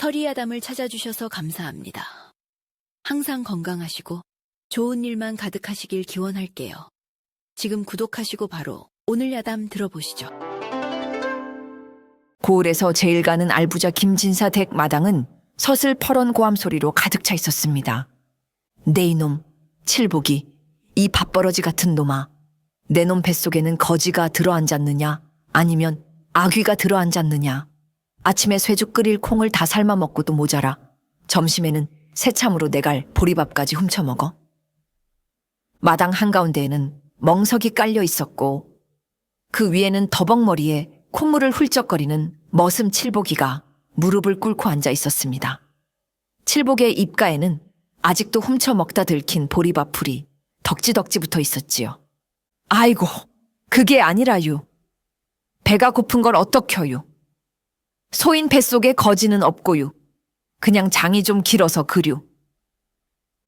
터리아담을 찾아주셔서 감사합니다. 항상 건강하시고 좋은 일만 가득하시길 기원할게요. 지금 구독하시고 바로 오늘 야담 들어보시죠. 고을에서 제일 가는 알부자 김진사 댁 마당은 서슬퍼런 고함 소리로 가득 차 있었습니다. 내 이놈, 칠복이, 이 밥버러지 같은 놈아. 내 놈 뱃속에는 거지가 들어앉았느냐, 아니면 아귀가 들어앉았느냐. 아침에 쇠죽 끓일 콩을 다 삶아 먹고도 모자라. 점심에는 새참으로 내갈 보리밥까지 훔쳐먹어. 마당 한가운데에는 멍석이 깔려 있었고 그 위에는 더벅머리에 콧물을 훌쩍거리는 머슴 칠복이가 무릎을 꿇고 앉아 있었습니다. 칠복의 입가에는 아직도 훔쳐먹다 들킨 보리밥 풀이 덕지덕지 붙어 있었지요. 아이고, 그게 아니라유. 배가 고픈 걸 어떡혀유. 소인 뱃속에 거지는 없고유. 그냥 장이 좀 길어서 그류.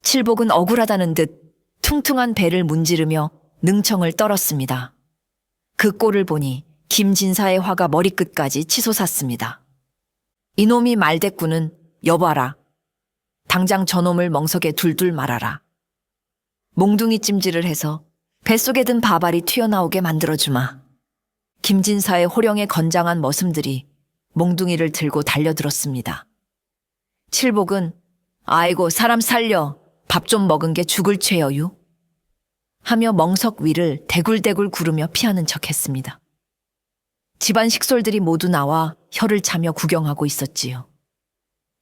칠복은 억울하다는 듯 퉁퉁한 배를 문지르며 능청을 떨었습니다. 그 꼴을 보니 김진사의 화가 머리끝까지 치솟았습니다. 이놈이 말대꾸는 여봐라. 당장 저놈을 멍석에 둘둘 말아라. 몽둥이 찜질을 해서 뱃속에 든 밥알이 튀어나오게 만들어주마. 김진사의 호령에 건장한 머슴들이 몽둥이를 들고 달려들었습니다. 칠복은 아이고 사람 살려. 밥 좀 먹은 게 죽을 죄여유. 하며 멍석 위를 대굴대굴 구르며 피하는 척했습니다. 집안 식솔들이 모두 나와 혀를 차며 구경하고 있었지요.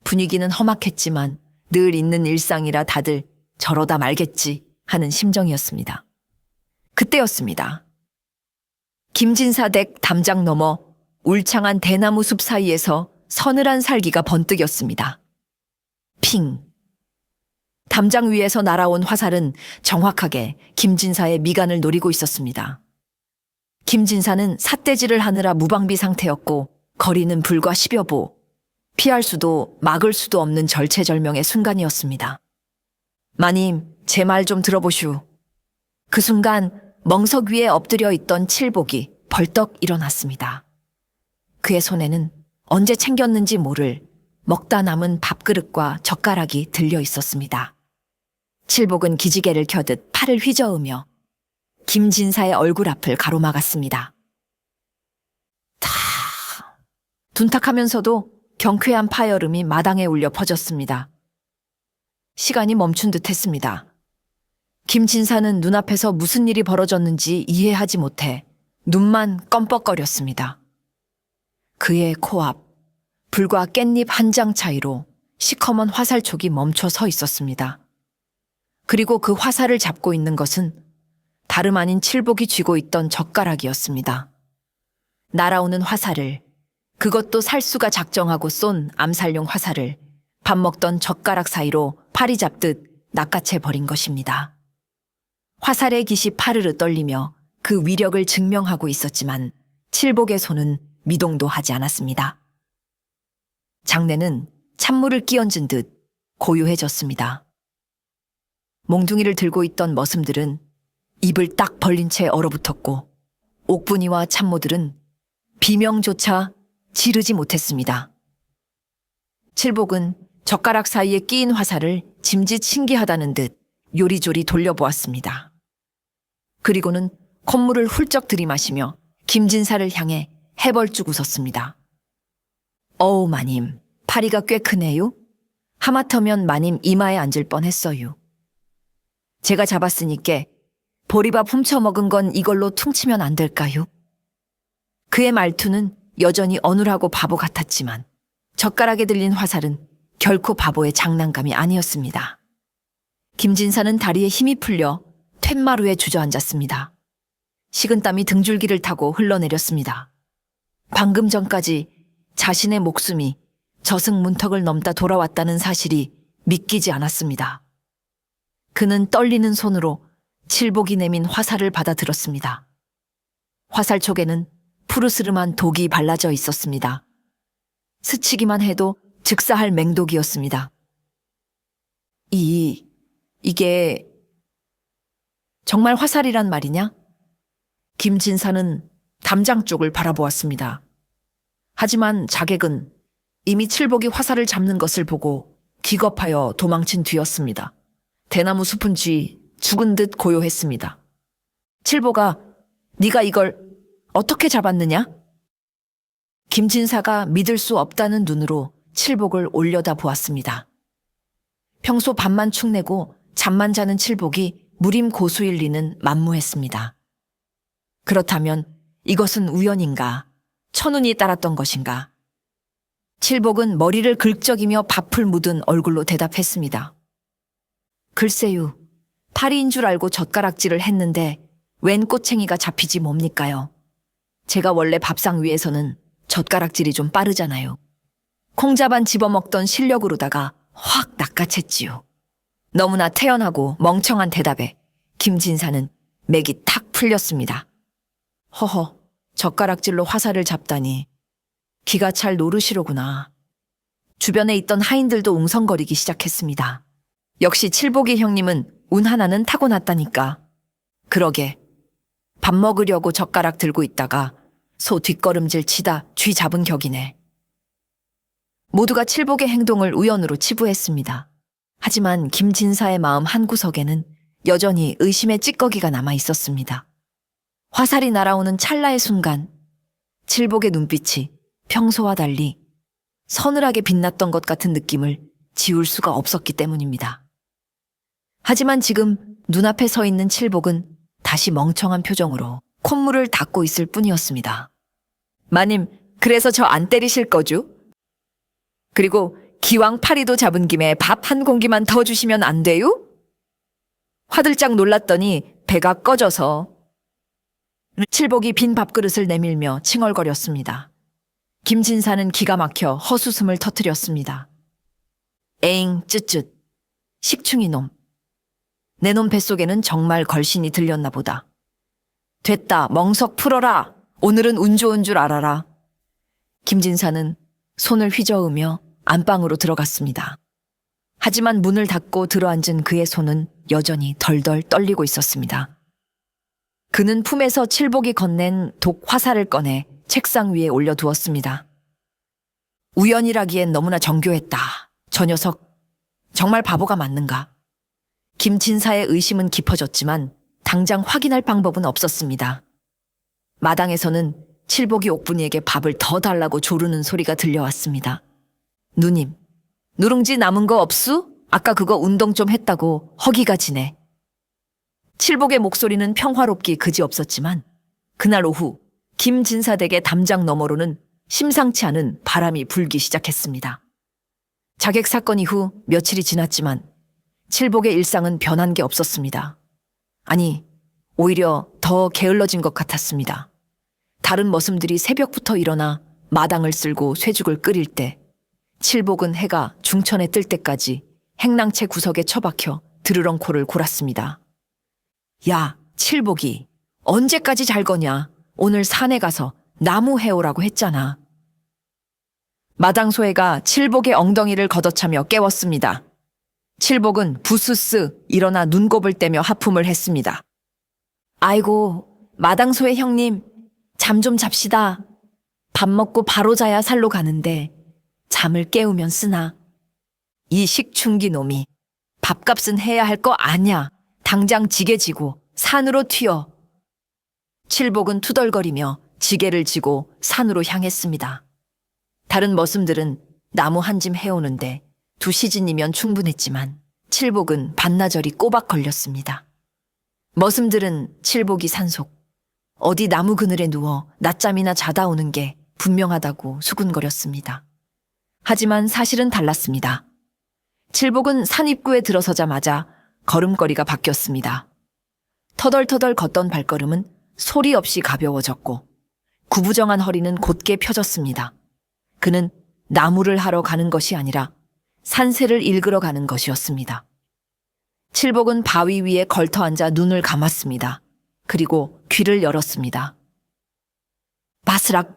분위기는 험악했지만 늘 있는 일상이라 다들 저러다 말겠지 하는 심정이었습니다. 그때였습니다. 김진사 댁 담장 너머 울창한 대나무 숲 사이에서 서늘한 살기가 번뜩였습니다. 핑. 담장 위에서 날아온 화살은 정확하게 김진사의 미간을 노리고 있었습니다. 김진사는 삿대질을 하느라 무방비 상태였고 거리는 불과 10여 보. 피할 수도 막을 수도 없는 절체절명의 순간이었습니다. 마님, 제 말 좀 들어보슈. 그 순간 멍석 위에 엎드려 있던 칠복이 벌떡 일어났습니다. 그의 손에는 언제 챙겼는지 모를 먹다 남은 밥그릇과 젓가락이 들려 있었습니다. 칠복은 기지개를 켜듯 팔을 휘저으며 김진사의 얼굴 앞을 가로막았습니다. 다 둔탁하면서도 경쾌한 파열음이 마당에 울려 퍼졌습니다. 시간이 멈춘 듯 했습니다. 김진사는 눈앞에서 무슨 일이 벌어졌는지 이해하지 못해 눈만 껌뻑거렸습니다. 그의 코앞, 불과 깻잎 한 장 차이로 시커먼 화살촉이 멈춰 서 있었습니다. 그리고 그 화살을 잡고 있는 것은 다름 아닌 칠복이 쥐고 있던 젓가락이었습니다. 날아오는 화살을, 그것도 살수가 작정하고 쏜 암살용 화살을 밥 먹던 젓가락 사이로 파리 잡듯 낚아채 버린 것입니다. 화살의 깃이 파르르 떨리며 그 위력을 증명하고 있었지만 칠복의 손은 미동도 하지 않았습니다. 장내는 찬물을 끼얹은 듯 고요해졌습니다. 몽둥이를 들고 있던 머슴들은 입을 딱 벌린 채 얼어붙었고 옥분이와 참모들은 비명조차 지르지 못했습니다. 칠복은 젓가락 사이에 끼인 화살을 짐짓 신기하다는 듯 요리조리 돌려보았습니다. 그리고는 콧물을 훌쩍 들이마시며 김진사를 향해 해벌쭉 웃었습니다. 어우 마님, 파리가 꽤 크네요. 하마터면 마님 이마에 앉을 뻔했어요. 제가 잡았으니께 보리밥 훔쳐먹은 건 이걸로 퉁치면 안 될까요? 그의 말투는 여전히 어눌하고 바보 같았지만 젓가락에 들린 화살은 결코 바보의 장난감이 아니었습니다. 김진사는 다리에 힘이 풀려 툇마루에 주저앉았습니다. 식은땀이 등줄기를 타고 흘러내렸습니다. 방금 전까지 자신의 목숨이 저승 문턱을 넘다 돌아왔다는 사실이 믿기지 않았습니다. 그는 떨리는 손으로 칠복이 내민 화살을 받아들었습니다. 화살촉에는 푸르스름한 독이 발라져 있었습니다. 스치기만 해도 즉사할 맹독이었습니다. 이게 정말 화살이란 말이냐? 김진사는 담장 쪽을 바라보았습니다. 하지만 자객은 이미 칠복이 화살을 잡는 것을 보고 기겁하여 도망친 뒤였습니다. 대나무 숲은 죽은 듯 고요했습니다. 칠복아, 네가 이걸 어떻게 잡았느냐? 김진사가 믿을 수 없다는 눈으로 칠복을 올려다 보았습니다. 평소 밤만 축내고 잠만 자는 칠복이 무림 고수일 리는 만무했습니다. 그렇다면 이것은 우연인가? 천운이 따랐던 것인가? 칠복은 머리를 긁적이며 밥풀 묻은 얼굴로 대답했습니다. 글쎄요, 파리인 줄 알고 젓가락질을 했는데 웬 꼬챙이가 잡히지 뭡니까요? 제가 원래 밥상 위에서는 젓가락질이 좀 빠르잖아요. 콩자반 집어먹던 실력으로다가 확 낚아챘지요. 너무나 태연하고 멍청한 대답에 김진사는 맥이 탁 풀렸습니다. 허허, 젓가락질로 화살을 잡다니. 기가 찰 노릇이로구나. 주변에 있던 하인들도 웅성거리기 시작했습니다. 역시 칠복이 형님은 운 하나는 타고났다니까. 그러게. 밥 먹으려고 젓가락 들고 있다가 소 뒷걸음질 치다 쥐 잡은 격이네. 모두가 칠복의 행동을 우연으로 치부했습니다. 하지만 김진사의 마음 한구석에는 여전히 의심의 찌꺼기가 남아 있었습니다. 화살이 날아오는 찰나의 순간 칠복의 눈빛이 평소와 달리 서늘하게 빛났던 것 같은 느낌을 지울 수가 없었기 때문입니다. 하지만 지금 눈앞에 서 있는 칠복은 다시 멍청한 표정으로 콧물을 닦고 있을 뿐이었습니다. 마님, 그래서 저 안 때리실 거죠? 그리고 기왕 파리도 잡은 김에 밥 한 공기만 더 주시면 안 돼요? 화들짝 놀랐더니 배가 꺼져서 칠복이 빈 밥그릇을 내밀며 칭얼거렸습니다. 김진사는 기가 막혀 헛웃음을 터뜨렸습니다. 에잉, 쯧쯧. 식충이 놈. 내 놈 뱃속에는 정말 걸신이 들렸나 보다. 됐다, 멍석 풀어라. 오늘은 운 좋은 줄 알아라. 김진사는 손을 휘저으며 안방으로 들어갔습니다. 하지만 문을 닫고 들어앉은 그의 손은 여전히 덜덜 떨리고 있었습니다. 그는 품에서 칠복이 건넨 독 화살을 꺼내 책상 위에 올려두었습니다. 우연이라기엔 너무나 정교했다. 저 녀석 정말 바보가 맞는가? 김진사의 의심은 깊어졌지만 당장 확인할 방법은 없었습니다. 마당에서는 칠복이 옥분이에게 밥을 더 달라고 조르는 소리가 들려왔습니다. 누님, 누룽지 남은 거 없수? 아까 그거 운동 좀 했다고 허기가 지네. 칠복의 목소리는 평화롭기 그지없었지만 그날 오후 김진사 댁의 담장 너머로는 심상치 않은 바람이 불기 시작했습니다. 자객 사건 이후 며칠이 지났지만 칠복의 일상은 변한 게 없었습니다. 아니, 오히려 더 게을러진 것 같았습니다. 다른 머슴들이 새벽부터 일어나 마당을 쓸고 쇠죽을 끓일 때 칠복은 해가 중천에 뜰 때까지 행랑채 구석에 처박혀 드르렁코를 골았습니다. 야, 칠복이 언제까지 잘 거냐? 오늘 산에 가서 나무 해오라고 했잖아. 마당소해가 칠복의 엉덩이를 걷어차며 깨웠습니다. 칠복은 부스스 일어나 눈곱을 떼며 하품을 했습니다. 아이고, 마당소해 형님, 잠 좀 잡시다. 밥 먹고 바로 자야 살로 가는데 잠을 깨우면 쓰나. 이 식충기 놈이 밥값은 해야 할 거 아냐. 당장 지게 지고 산으로 튀어. 칠복은 투덜거리며 지게를 지고 산으로 향했습니다. 다른 머슴들은 나무 한 짐 해오는데 2시즌이면 충분했지만 칠복은 반나절이 꼬박 걸렸습니다. 머슴들은 칠복이 산속, 어디 나무 그늘에 누워 낮잠이나 자다 오는 게 분명하다고 수군거렸습니다. 하지만 사실은 달랐습니다. 칠복은 산 입구에 들어서자마자 걸음걸이가 바뀌었습니다. 터덜터덜 걷던 발걸음은 소리 없이 가벼워졌고 구부정한 허리는 곧게 펴졌습니다. 그는 나무를 하러 가는 것이 아니라 산새를 일그러 가는 것이었습니다. 칠복은 바위 위에 걸터 앉아 눈을 감았습니다. 그리고 귀를 열었습니다. 바스락.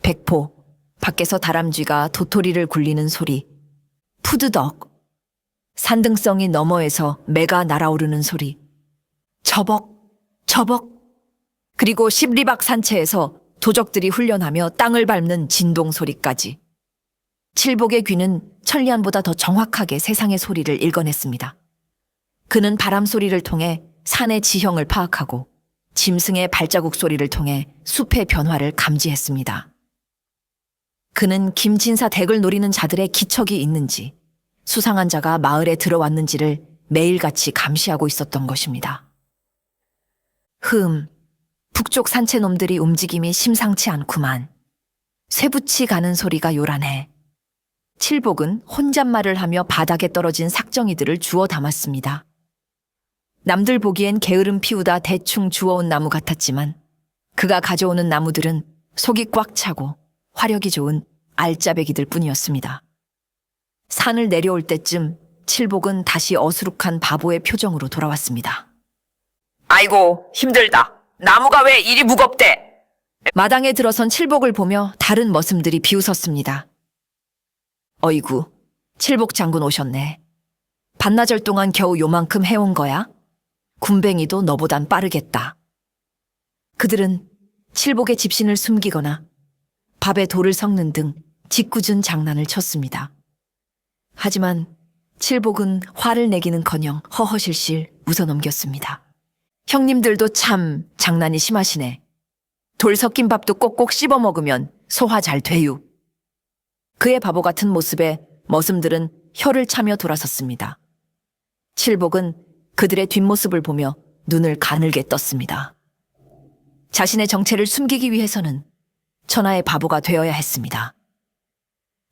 백포. 밖에서 다람쥐가 도토리를 굴리는 소리. 푸드덕. 산등성이 너머에서 매가 날아오르는 소리. 저벅, 저벅. 그리고 십리박 산채에서 도적들이 훈련하며 땅을 밟는 진동 소리까지. 칠복의 귀는 천리안보다 더 정확하게 세상의 소리를 읽어냈습니다. 그는 바람 소리를 통해 산의 지형을 파악하고 짐승의 발자국 소리를 통해 숲의 변화를 감지했습니다. 그는 김진사 댁을 노리는 자들의 기척이 있는지, 수상한 자가 마을에 들어왔는지를 매일같이 감시하고 있었던 것입니다. 북쪽 산채놈들이 움직임이 심상치 않구만. 쇠붙이 가는 소리가 요란해. 칠복은 혼잣말을 하며 바닥에 떨어진 삭정이들을 주워 담았습니다. 남들 보기엔 게으름 피우다 대충 주워온 나무 같았지만 그가 가져오는 나무들은 속이 꽉 차고 화력이 좋은 알짜배기들 뿐이었습니다. 산을 내려올 때쯤 칠복은 다시 어수룩한 바보의 표정으로 돌아왔습니다. 아이고, 힘들다. 나무가 왜 이리 무겁대? 마당에 들어선 칠복을 보며 다른 머슴들이 비웃었습니다. 어이구, 칠복 장군 오셨네. 반나절 동안 겨우 요만큼 해온 거야? 군뱅이도 너보단 빠르겠다. 그들은 칠복의 집신을 숨기거나 밥에 돌을 섞는 등 짓궂은 장난을 쳤습니다. 하지만 칠복은 화를 내기는커녕 허허실실 웃어넘겼습니다. 형님들도 참 장난이 심하시네. 돌 섞인 밥도 꼭꼭 씹어 먹으면 소화 잘 돼요. 그의 바보 같은 모습에 머슴들은 혀를 차며 돌아섰습니다. 칠복은 그들의 뒷모습을 보며 눈을 가늘게 떴습니다. 자신의 정체를 숨기기 위해서는 천하의 바보가 되어야 했습니다.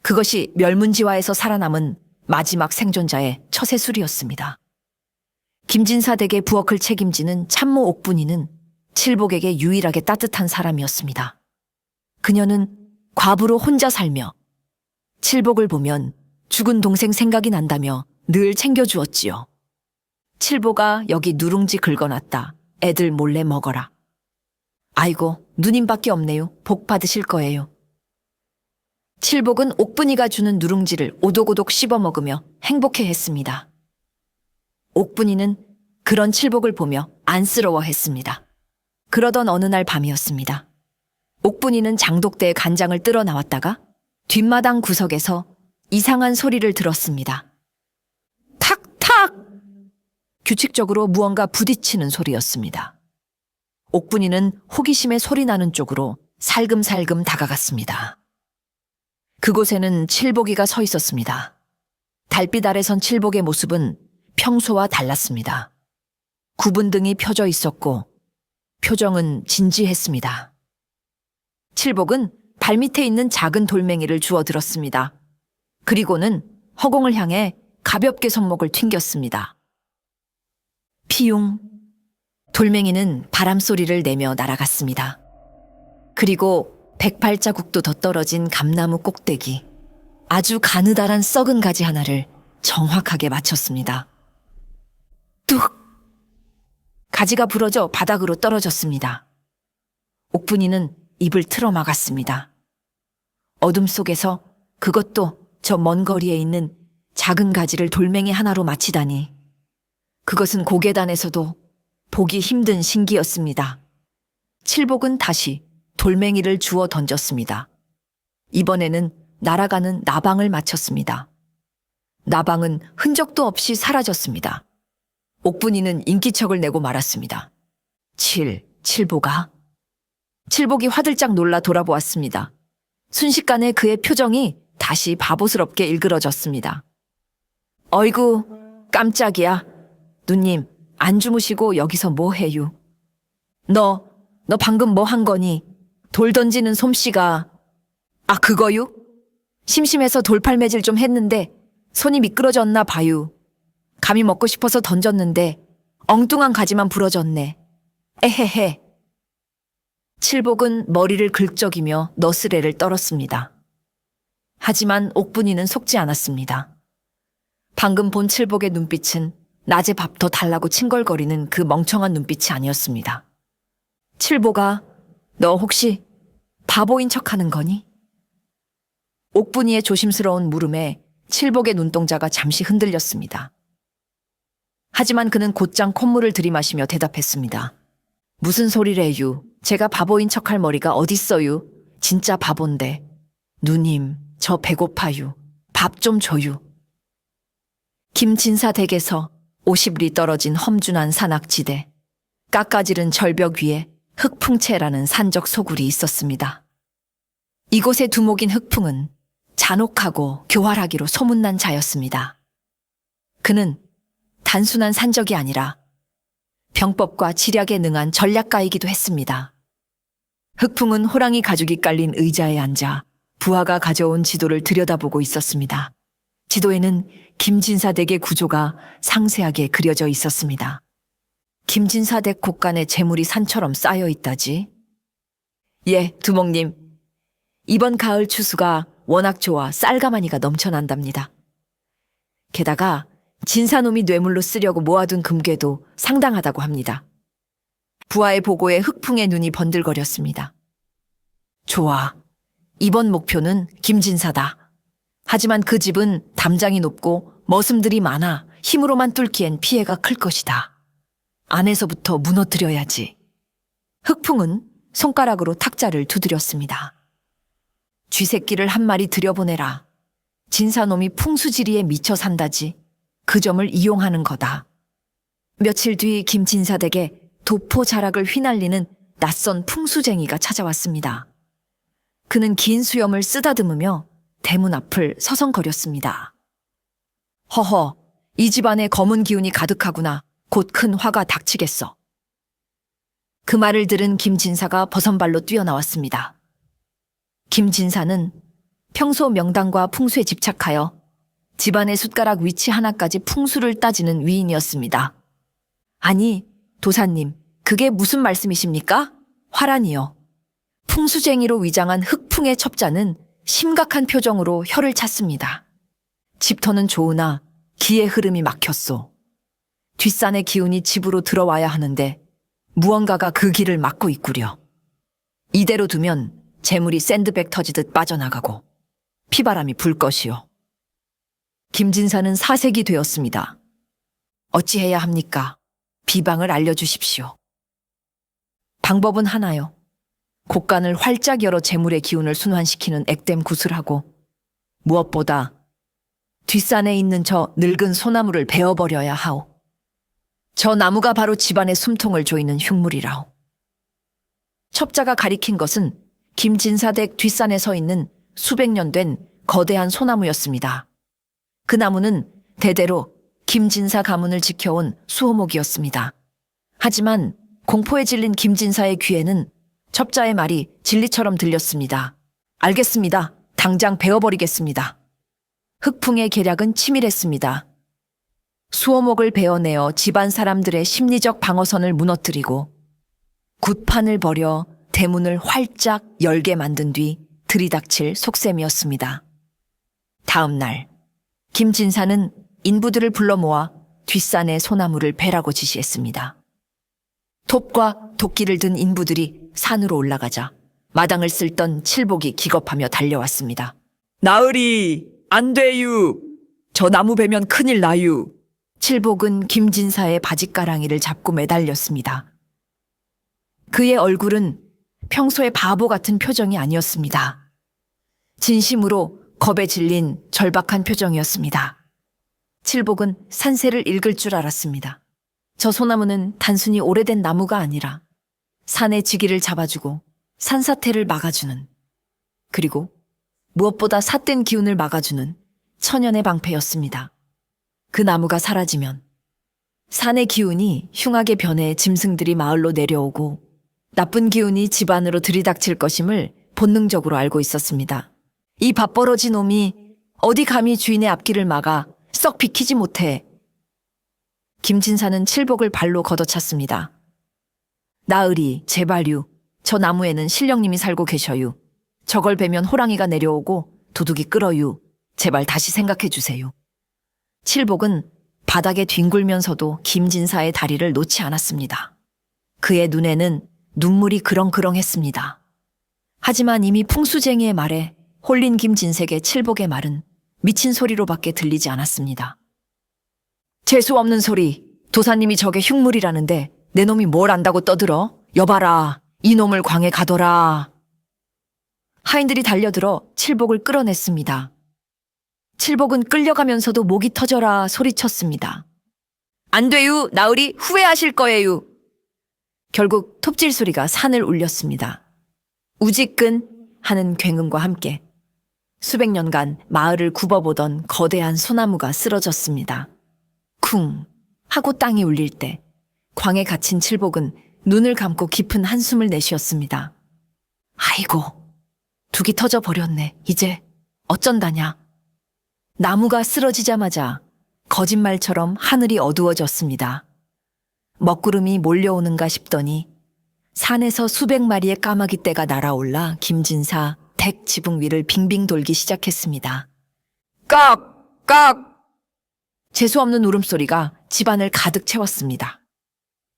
그것이 멸문지화에서 살아남은 마지막 생존자의 처세술이었습니다. 김진사 댁의 부엌을 책임지는 참모 옥분이는 칠복에게 유일하게 따뜻한 사람이었습니다. 그녀는 과부로 혼자 살며 칠복을 보면 죽은 동생 생각이 난다며 늘 챙겨주었지요. 칠복아, 여기 누룽지 긁어놨다. 애들 몰래 먹어라. 아이고, 누님밖에 없네요. 복 받으실 거예요. 칠복은 옥분이가 주는 누룽지를 오독오독 씹어 먹으며 행복해했습니다. 옥분이는 그런 칠복을 보며 안쓰러워했습니다. 그러던 어느 날 밤이었습니다. 옥분이는 장독대에 간장을 뜰어 나왔다가 뒷마당 구석에서 이상한 소리를 들었습니다. 탁탁! 규칙적으로 무언가 부딪히는 소리였습니다. 옥분이는 호기심에 소리 나는 쪽으로 살금살금 다가갔습니다. 그곳에는 칠복이가 서 있었습니다. 달빛 아래 선 칠복의 모습은 평소와 달랐습니다. 구분등이 펴져 있었고 표정은 진지했습니다. 칠복은 발밑에 있는 작은 돌멩이를 주워 들었습니다. 그리고는 허공을 향해 가볍게 손목을 튕겼습니다. 피용. 돌멩이는 바람소리를 내며 날아갔습니다. 그리고 100발자국도 더 떨어진 감나무 꼭대기, 아주 가느다란 썩은 가지 하나를 정확하게 맞췄습니다. 뚝! 가지가 부러져 바닥으로 떨어졌습니다. 옥분이는 입을 틀어 막았습니다. 어둠 속에서 그것도 저 먼 거리에 있는 작은 가지를 돌멩이 하나로 맞히다니. 그것은 고계단에서도 보기 힘든 신기였습니다. 칠복은 다시 돌멩이를 주워 던졌습니다. 이번에는 날아가는 나방을 맞췄습니다. 나방은 흔적도 없이 사라졌습니다. 옥분이는 인기척을 내고 말았습니다. 칠복아? 칠복이 화들짝 놀라 돌아보았습니다. 순식간에 그의 표정이 다시 바보스럽게 일그러졌습니다. 어이구, 깜짝이야. 누님, 안 주무시고 여기서 뭐 해요? 너 방금 뭐 한 거니? 돌 던지는 솜씨가. 아, 그거요? 심심해서 돌팔매질 좀 했는데 손이 미끄러졌나 봐요. 감이 먹고 싶어서 던졌는데 엉뚱한 가지만 부러졌네. 에헤헤. 칠복은 머리를 긁적이며 너스레를 떨었습니다. 하지만 옥분이는 속지 않았습니다. 방금 본 칠복의 눈빛은 낮에 밥 더 달라고 칭걸거리는 그 멍청한 눈빛이 아니었습니다. 칠복아, 너 혹시 바보인 척하는 거니? 옥분이의 조심스러운 물음에 칠복의 눈동자가 잠시 흔들렸습니다. 하지만 그는 곧장 콧물을 들이마시며 대답했습니다. 무슨 소리래유? 제가 바보인 척할 머리가 어딨어요? 진짜 바본데. 누님, 저 배고파유. 밥 좀 줘유. 김진사 댁에서 50리 떨어진 험준한 산악지대, 깎아지른 절벽 위에 흑풍채라는 산적 소굴이 있었습니다. 이곳의 두목인 흑풍은 잔혹하고 교활하기로 소문난 자였습니다. 그는 단순한 산적이 아니라 병법과 지략에 능한 전략가이기도 했습니다. 흑풍은 호랑이 가죽이 깔린 의자에 앉아 부하가 가져온 지도를 들여다보고 있었습니다. 지도에는 김진사 댁의 구조가 상세하게 그려져 있었습니다. 김진사 댁 곳간에 재물이 산처럼 쌓여 있다지? 예, 두목님. 이번 가을 추수가 워낙 좋아 쌀가마니가 넘쳐난답니다. 게다가 진사놈이 뇌물로 쓰려고 모아둔 금괴도 상당하다고 합니다. 부하의 보고에 흑풍의 눈이 번들거렸습니다. 좋아. 이번 목표는 김진사다. 하지만 그 집은 담장이 높고 머슴들이 많아 힘으로만 뚫기엔 피해가 클 것이다. 안에서부터 무너뜨려야지. 흑풍은 손가락으로 탁자를 두드렸습니다. 쥐새끼를 한 마리 들여보내라. 진사놈이 풍수지리에 미쳐 산다지. 그 점을 이용하는 거다. 며칠 뒤 김진사 댁에 도포 자락을 휘날리는 낯선 풍수쟁이가 찾아왔습니다. 그는 긴 수염을 쓰다듬으며 대문 앞을 서성거렸습니다. 허허, 이 집안에 검은 기운이 가득하구나. 곧 큰 화가 닥치겠어. 그 말을 들은 김진사가 버선발로 뛰어나왔습니다. 김진사는 평소 명당과 풍수에 집착하여 집안의 숟가락 위치 하나까지 풍수를 따지는 위인이었습니다. 아니, 도사님, 그게 무슨 말씀이십니까? 화란이요. 풍수쟁이로 위장한 흑풍의 첩자는 심각한 표정으로 혀를 찼습니다. 집터는 좋으나 기의 흐름이 막혔소. 뒷산의 기운이 집으로 들어와야 하는데 무언가가 그 길을 막고 있구려. 이대로 두면 재물이 샌드백 터지듯 빠져나가고 피바람이 불 것이요. 김진사는 사색이 되었습니다. 어찌해야 합니까? 비방을 알려주십시오. 방법은 하나요. 곳간을 활짝 열어 재물의 기운을 순환시키는 액땜 구슬하고 무엇보다 뒷산에 있는 저 늙은 소나무를 베어버려야 하오. 저 나무가 바로 집안의 숨통을 조이는 흉물이라오. 첩자가 가리킨 것은 김진사 댁 뒷산에 서 있는 수백 년 된 거대한 소나무였습니다. 그 나무는 대대로 김진사 가문을 지켜온 수호목이었습니다. 하지만 공포에 질린 김진사의 귀에는 첩자의 말이 진리처럼 들렸습니다. 알겠습니다. 당장 베어버리겠습니다. 흑풍의 계략은 치밀했습니다. 수호목을 베어내어 집안 사람들의 심리적 방어선을 무너뜨리고 굿판을 벌여 대문을 활짝 열게 만든 뒤 들이닥칠 속셈이었습니다. 다음 날 김진사는 인부들을 불러 모아 뒷산의 소나무를 베라고 지시했습니다. 톱과 도끼를 든 인부들이 산으로 올라가자 마당을 쓸던 칠복이 기겁하며 달려왔습니다. 나으리, 안 돼유. 저 나무 베면 큰일 나유. 칠복은 김진사의 바짓가랑이를 잡고 매달렸습니다. 그의 얼굴은 평소의 바보 같은 표정이 아니었습니다. 진심으로 겁에 질린 절박한 표정이었습니다. 칠복은 산세를 읽을 줄 알았습니다. 저 소나무는 단순히 오래된 나무가 아니라 산의 지기를 잡아주고 산사태를 막아주는, 그리고 무엇보다 삿된 기운을 막아주는 천연의 방패였습니다. 그 나무가 사라지면 산의 기운이 흉하게 변해 짐승들이 마을로 내려오고 나쁜 기운이 집안으로 들이닥칠 것임을 본능적으로 알고 있었습니다. 이 밥벌어진 놈이 어디 감히 주인의 앞길을 막아 썩 비키지 못해. 김진사는 칠복을 발로 걷어찼습니다. 나으리, 제발유. 저 나무에는 신령님이 살고 계셔유. 저걸 베면 호랑이가 내려오고 도둑이 끌어유. 제발 다시 생각해 주세요. 칠복은 바닥에 뒹굴면서도 김진사의 다리를 놓지 않았습니다. 그의 눈에는 눈물이 그렁그렁했습니다. 하지만 이미 풍수쟁이의 말에 홀린 김진색의 칠복의 말은 미친 소리로밖에 들리지 않았습니다. 재수 없는 소리. 도사님이 저게 흉물이라는데 내 놈이 뭘 안다고 떠들어? 여봐라. 이 놈을 광에 가둬라. 하인들이 달려들어 칠복을 끌어냈습니다. 칠복은 끌려가면서도 목이 터져라 소리쳤습니다. 안 돼유, 나으리 후회하실 거예요. 결국 톱질 소리가 산을 울렸습니다. 우지끈 하는 굉음과 함께 수백 년간 마을을 굽어보던 거대한 소나무가 쓰러졌습니다. 쿵 하고 땅이 울릴 때 광에 갇힌 칠복은 눈을 감고 깊은 한숨을 내쉬었습니다. 아이고, 둑이 터져 버렸네. 이제 어쩐다냐. 나무가 쓰러지자마자 거짓말처럼 하늘이 어두워졌습니다. 먹구름이 몰려오는가 싶더니 산에서 수백 마리의 까마귀 떼가 날아올라 김진사 댁 지붕 위를 빙빙 돌기 시작했습니다. 깍! 깍! 재수없는 울음소리가 집안을 가득 채웠습니다.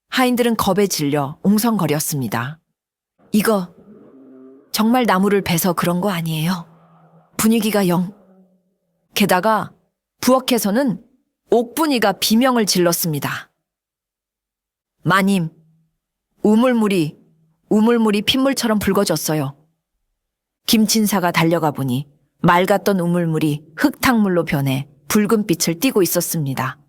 하인들은 겁에 질려 옹성거렸습니다. 이거 정말 나무를 베서 그런 거 아니에요? 분위기가 영. 게다가 부엌에서는 옥분이가 비명을 질렀습니다. 마님, 우물물이 핏물처럼 붉어졌어요. 김진사가 달려가 보니 맑았던 우물물이 흙탕물로 변해 붉은 빛을 띠고 있었습니다.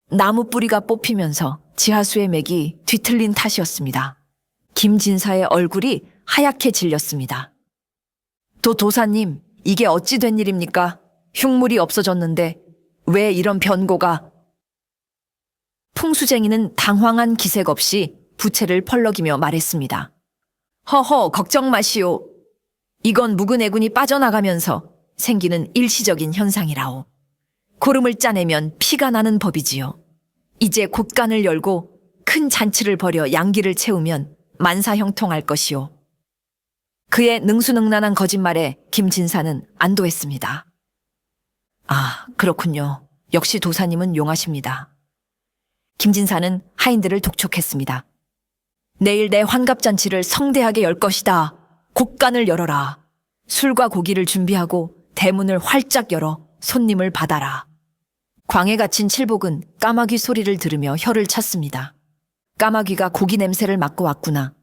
나무 뿌리가 뽑히면서 지하수의 맥이 뒤틀린 탓이었습니다. 김진사의 얼굴이 하얗게 질렸습니다. 도사님, 이게 어찌 된 일입니까? 흉물이 없어졌는데 왜 이런 변고가? 풍수쟁이는 당황한 기색 없이 부채를 펄럭이며 말했습니다. 허허, 걱정 마시오. 이건 묵은 애군이 빠져나가면서 생기는 일시적인 현상이라오. 고름을 짜내면 피가 나는 법이지요. 이제 곳간을 열고 큰 잔치를 벌여 양기를 채우면 만사형통할 것이오. 그의 능수능란한 거짓말에 김진사는 안도했습니다. 아, 그렇군요. 역시 도사님은 용하십니다. 김진사는 하인들을 독촉했습니다. 내일 내 환갑잔치를 성대하게 열 것이다. 곳간을 열어라. 술과 고기를 준비하고 대문을 활짝 열어 손님을 받아라. 광에 갇힌 칠복은 까마귀 소리를 들으며 혀를 찼습니다. 까마귀가 고기 냄새를 맡고 왔구나.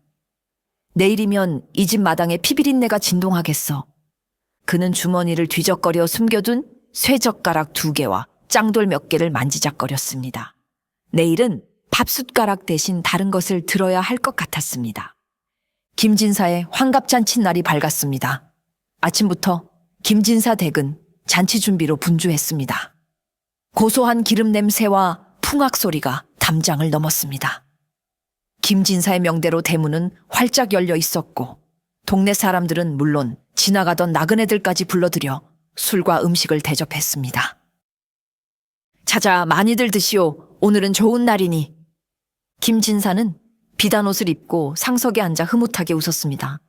내일이면 이 집 마당에 피비린내가 진동하겠어. 그는 주머니를 뒤적거려 숨겨둔 쇠젓가락 2개와 짱돌 몇 개를 만지작거렸습니다. 내일은 밥숟가락 대신 다른 것을 들어야 할 것 같았습니다. 김진사의 환갑잔치 날이 밝았습니다. 아침부터 김진사 댁은 잔치 준비로 분주했습니다. 고소한 기름 냄새와 풍악 소리가 담장을 넘었습니다. 김진사의 명대로 대문은 활짝 열려 있었고 동네 사람들은 물론 지나가던 나그네들까지 불러들여 술과 음식을 대접했습니다. 자자, 많이들 드시오. 오늘은 좋은 날이니. 김진사는 비단 옷을 입고 상석에 앉아 흐뭇하게 웃었습니다.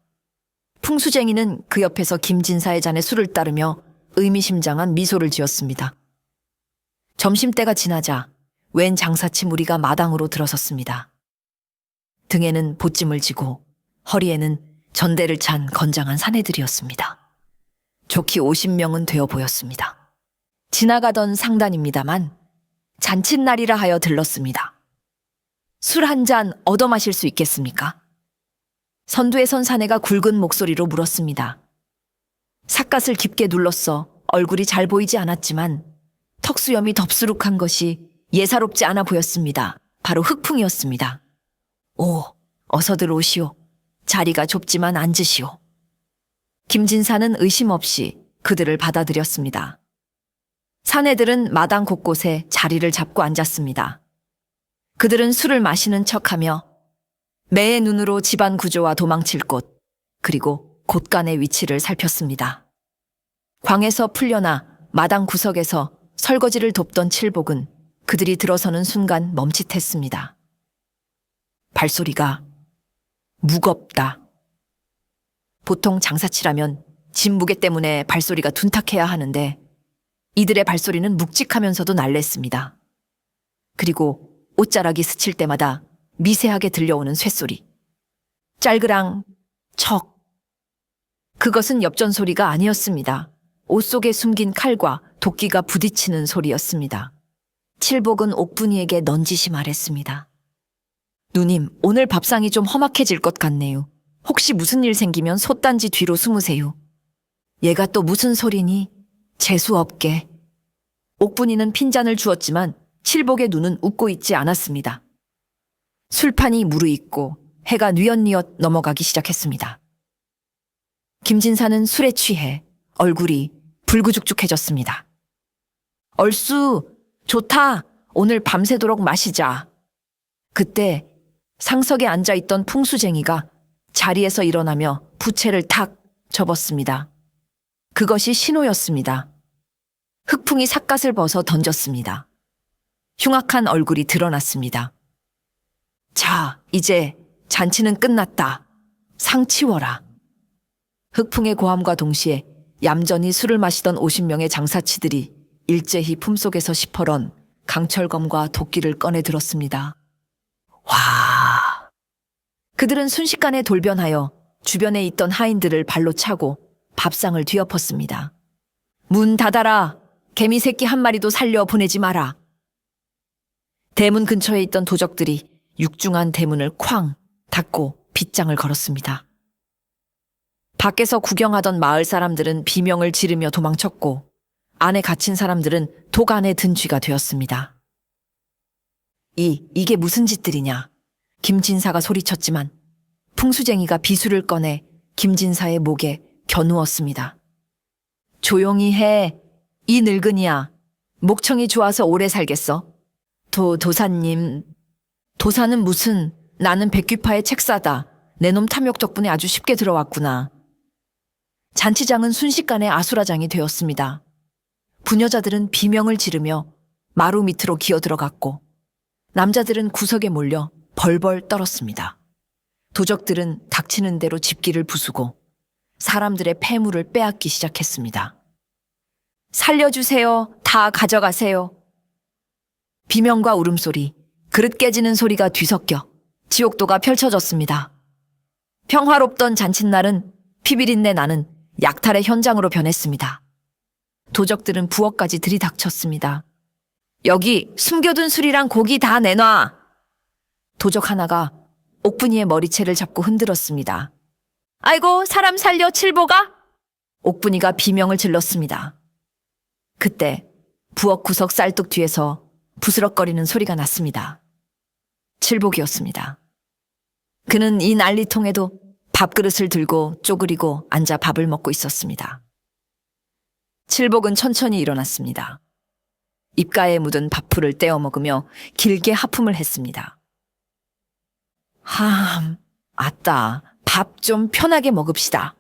풍수쟁이는 그 옆에서 김진사의 잔에 술을 따르며 의미심장한 미소를 지었습니다. 점심때가 지나자 웬 장사치 무리가 마당으로 들어섰습니다. 등에는 보찜을 지고 허리에는 전대를 찬 건장한 사내들이었습니다. 좋기 50명은 되어 보였습니다. 지나가던 상단입니다만 잔칫날이라 하여 들렀습니다. 술 한 잔 얻어 마실 수 있겠습니까? 선두에 선 사내가 굵은 목소리로 물었습니다. 삿갓을 깊게 눌렀어 얼굴이 잘 보이지 않았지만 턱수염이 덥수룩한 것이 예사롭지 않아 보였습니다. 바로 흑풍이었습니다. 오, 어서들 오시오. 자리가 좁지만 앉으시오. 김진사는 의심 없이 그들을 받아들였습니다. 사내들은 마당 곳곳에 자리를 잡고 앉았습니다. 그들은 술을 마시는 척하며 매의 눈으로 집안 구조와 도망칠 곳, 그리고 곳간의 위치를 살폈습니다. 광에서 풀려나 마당 구석에서 설거지를 돕던 칠복은 그들이 들어서는 순간 멈칫했습니다. 발소리가 무겁다. 보통 장사치라면 짐 무게 때문에 발소리가 둔탁해야 하는데 이들의 발소리는 묵직하면서도 날랬습니다. 그리고 옷자락이 스칠 때마다 미세하게 들려오는 쇳소리. 짤그랑 척. 그것은 엽전 소리가 아니었습니다. 옷 속에 숨긴 칼과 도끼가 부딪히는 소리였습니다. 칠복은 옥분이에게 넌지시 말했습니다. 누님, 오늘 밥상이 좀 험악해질 것 같네요. 혹시 무슨 일 생기면 솥단지 뒤로 숨으세요. 얘가 또 무슨 소리니? 재수없게. 옥분이는 핀잔을 주었지만 칠복의 눈은 웃고 있지 않았습니다. 술판이 무르익고 해가 뉘엿뉘엿 넘어가기 시작했습니다. 김진사는 술에 취해 얼굴이 불구죽죽해졌습니다. 얼쑤, 좋다. 오늘 밤새도록 마시자. 그때 상석에 앉아있던 풍수쟁이가 자리에서 일어나며 부채를 탁 접었습니다. 그것이 신호였습니다. 흑풍이 삿갓을 벗어 던졌습니다. 흉악한 얼굴이 드러났습니다. 자, 이제 잔치는 끝났다. 상 치워라. 흑풍의 고함과 동시에 얌전히 술을 마시던 50명의 장사치들이 일제히 품속에서 시퍼런 강철검과 도끼를 꺼내 들었습니다. 와! 그들은 순식간에 돌변하여 주변에 있던 하인들을 발로 차고 밥상을 뒤엎었습니다. 문 닫아라! 개미 새끼 한 마리도 살려 보내지 마라! 대문 근처에 있던 도적들이 육중한 대문을 쾅 닫고 빗장을 걸었습니다. 밖에서 구경하던 마을 사람들은 비명을 지르며 도망쳤고 안에 갇힌 사람들은 독 안에 든 쥐가 되었습니다. 이게 무슨 짓들이냐? 김진사가 소리쳤지만 풍수쟁이가 비수를 꺼내 김진사의 목에 겨누었습니다. 조용히 해. 이 늙은이야. 목청이 좋아서 오래 살겠어. 도사님. 도사는 무슨, 나는 백귀파의 책사다. 내 놈 탐욕 덕분에 아주 쉽게 들어왔구나. 잔치장은 순식간에 아수라장이 되었습니다. 부녀자들은 비명을 지르며 마루 밑으로 기어들어갔고 남자들은 구석에 몰려 벌벌 떨었습니다. 도적들은 닥치는 대로 집기를 부수고 사람들의 폐물을 빼앗기 시작했습니다. 살려주세요. 다 가져가세요. 비명과 울음소리, 그릇 깨지는 소리가 뒤섞여 지옥도가 펼쳐졌습니다. 평화롭던 잔칫날은 피비린내 나는 약탈의 현장으로 변했습니다. 도적들은 부엌까지 들이닥쳤습니다. 여기 숨겨둔 술이랑 고기 다 내놔. 도적 하나가 옥분이의 머리채를 잡고 흔들었습니다. 아이고, 사람 살려, 칠보가? 옥분이가 비명을 질렀습니다. 그때 부엌 구석 쌀뚝 뒤에서 부스럭거리는 소리가 났습니다. 칠복이었습니다. 그는 이 난리통에도 밥그릇을 들고 쪼그리고 앉아 밥을 먹고 있었습니다. 칠복은 천천히 일어났습니다. 입가에 묻은 밥풀을 떼어 먹으며 길게 하품을 했습니다. 아따, 밥 좀 편하게 먹읍시다.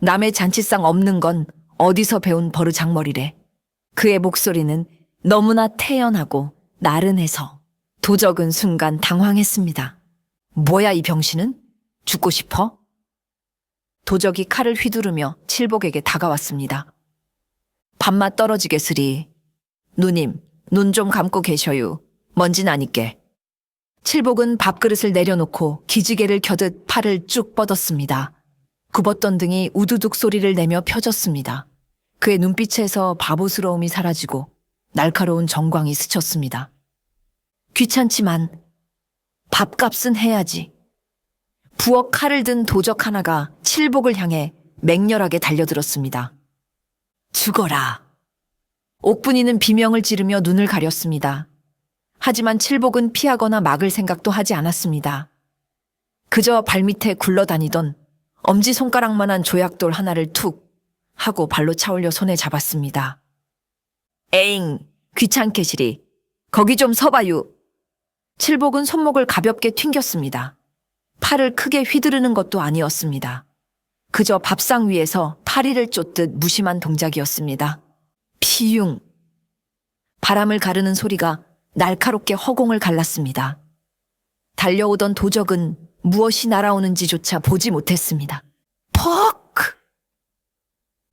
남의 잔치상 없는 건 어디서 배운 버르장머리래. 그의 목소리는 너무나 태연하고 나른해서 도적은 순간 당황했습니다. 뭐야 이 병신은? 죽고 싶어? 도적이 칼을 휘두르며 칠복에게 다가왔습니다. 밥맛 떨어지게 쓰리. 누님, 눈 좀 감고 계셔요. 먼지 나니께. 칠복은 밥그릇을 내려놓고 기지개를 켜듯 팔을 쭉 뻗었습니다. 굽었던 등이 우두둑 소리를 내며 펴졌습니다. 그의 눈빛에서 바보스러움이 사라지고 날카로운 정광이 스쳤습니다. 귀찮지만 밥값은 해야지. 부엌 칼을 든 도적 하나가 칠복을 향해 맹렬하게 달려들었습니다. 죽어라. 옥분이는 비명을 지르며 눈을 가렸습니다. 하지만 칠복은 피하거나 막을 생각도 하지 않았습니다. 그저 발밑에 굴러다니던 엄지손가락만한 조약돌 하나를 툭 하고 발로 차올려 손에 잡았습니다. 에잉, 귀찮게 시리. 거기 좀 서봐요. 칠복은 손목을 가볍게 튕겼습니다. 팔을 크게 휘두르는 것도 아니었습니다. 그저 밥상 위에서 파리를 쫓듯 무심한 동작이었습니다. 피융. 바람을 가르는 소리가 날카롭게 허공을 갈랐습니다. 달려오던 도적은 무엇이 날아오는지조차 보지 못했습니다. 퍽!